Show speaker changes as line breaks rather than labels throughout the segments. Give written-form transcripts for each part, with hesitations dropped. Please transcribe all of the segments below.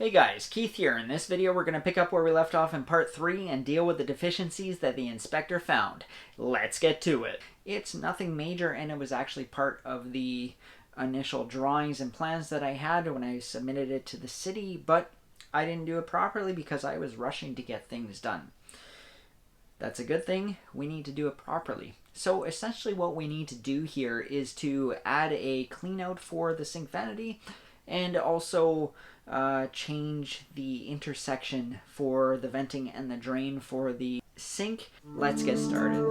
Hey guys, Keith here. In this video we're going to pick up where we left off in part 3 and deal with the deficiencies that the inspector found. Let's get to it. It's nothing major, and it was actually part of the initial drawings and plans that I had when I submitted it to the city, but I didn't do it properly because I was rushing to get things done. That's a good thing. We need to do it properly. So essentially what we need to do here is to add a clean out for the sink vanity and also change the intersection for the venting and the drain for the sink. Let's get started.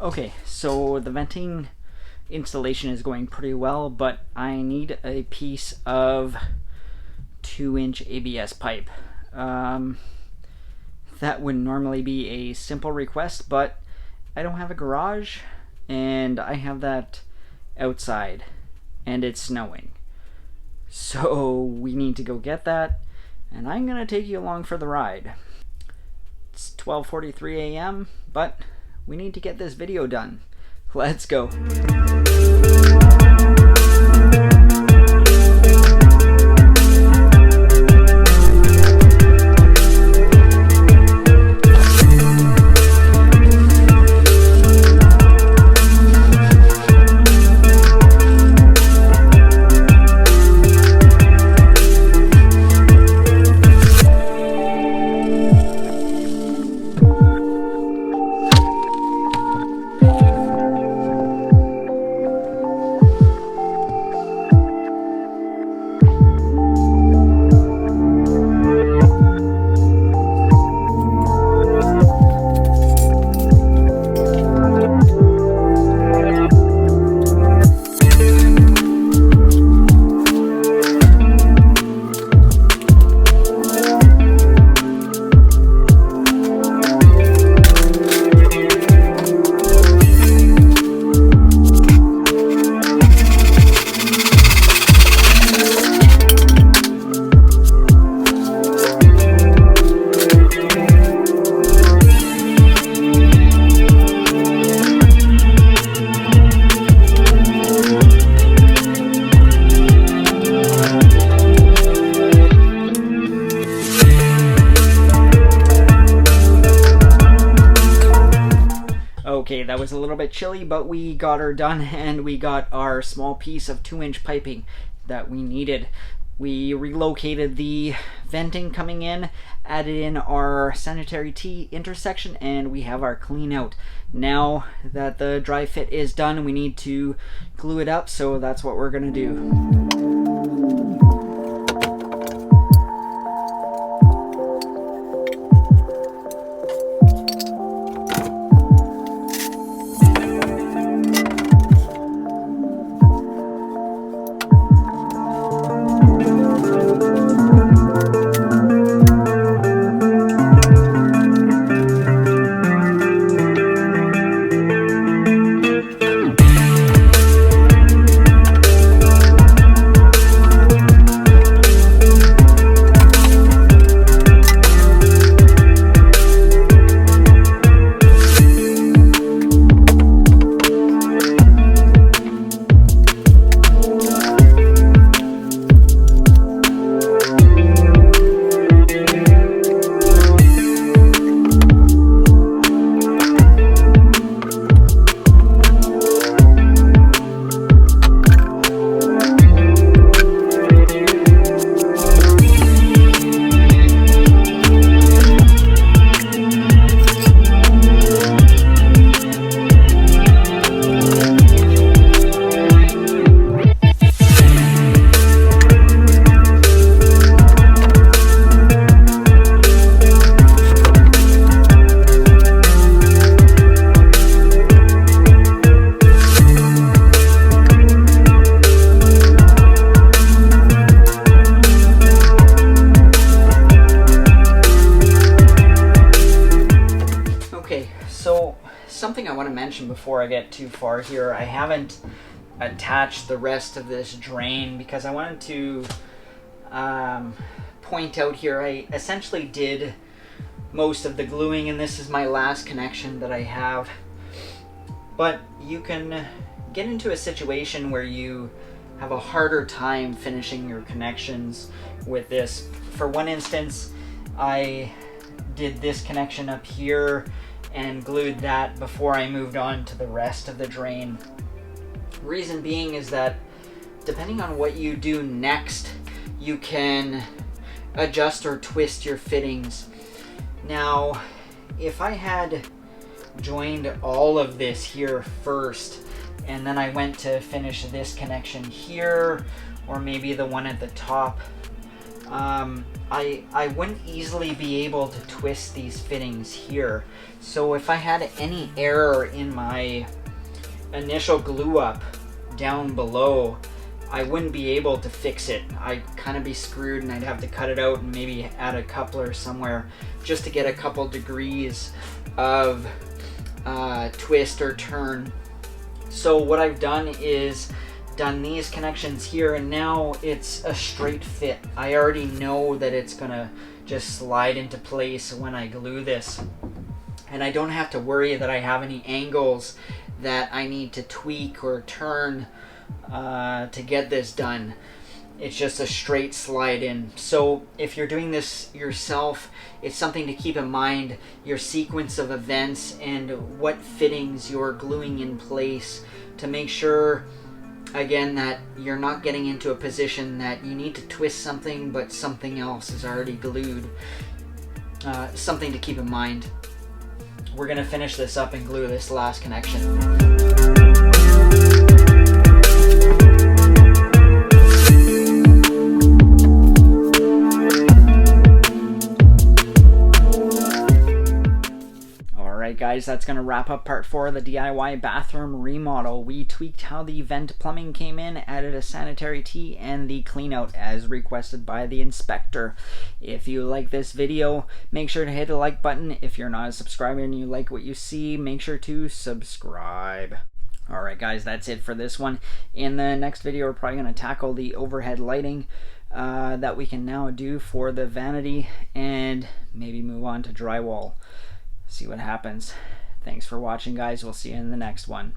Okay, so the venting installation is going pretty well, but I need a piece of 2-inch ABS pipe. That would normally be a simple request, but I don't have a garage, and I have that outside, and it's snowing. So we need to go get that, and I'm going to take you along for the ride. It's 12:43 a.m., but we need to get this video done. Let's go. was a little bit chilly, but we got her done, and we got our small piece of 2-inch piping that we needed. We relocated the venting coming in, added in our sanitary T intersection, and we have our clean out. Now that the dry fit is done, we need to glue it up, so that's what we're gonna do. Something I want to mention before I get too far here, I haven't attached the rest of this drain because I wanted to point out here I essentially did most of the gluing, and this is my last connection that I have. But you can get into a situation where you have a harder time finishing your connections with this. For one instance, I did this connection up here and glued that before I moved on to the rest of the drain. Reason being is that depending on what you do next, you can adjust or twist your fittings. Now, if I had joined all of this here first, and then I went to finish this connection here, or maybe the one at the top, I wouldn't easily be able to twist these fittings here. So if I had any error in my initial glue up down below, I wouldn't be able to fix it. I'd kind of be screwed, and I'd have to cut it out and maybe add a coupler somewhere just to get a couple degrees of twist or turn. So what I've done is done these connections here, and now it's a straight fit. I already know that it's gonna just slide into place when I glue this, and I don't have to worry that I have any angles that I need to tweak or turn to get this done. It's just a straight slide in. So if you're doing this yourself, it's something to keep in mind, your sequence of events and what fittings you're gluing in place, to make sure, again, that you're not getting into a position that you need to twist something but something else is already glued. Something to keep in mind. We're gonna finish this up and glue this last connection. Alright guys, that's going to wrap up part 4 of the DIY bathroom remodel. We tweaked how the vent plumbing came in, added a sanitary T, and the clean out as requested by the inspector. If you like this video, make sure to hit the like button. If you're not a subscriber and you like what you see, make sure to subscribe. Alright guys, that's it for this one. In the next video, we're probably going to tackle the overhead lighting that we can now do for the vanity, and maybe move on to drywall. See what happens. Thanks for watching, guys. We'll see you in the next one.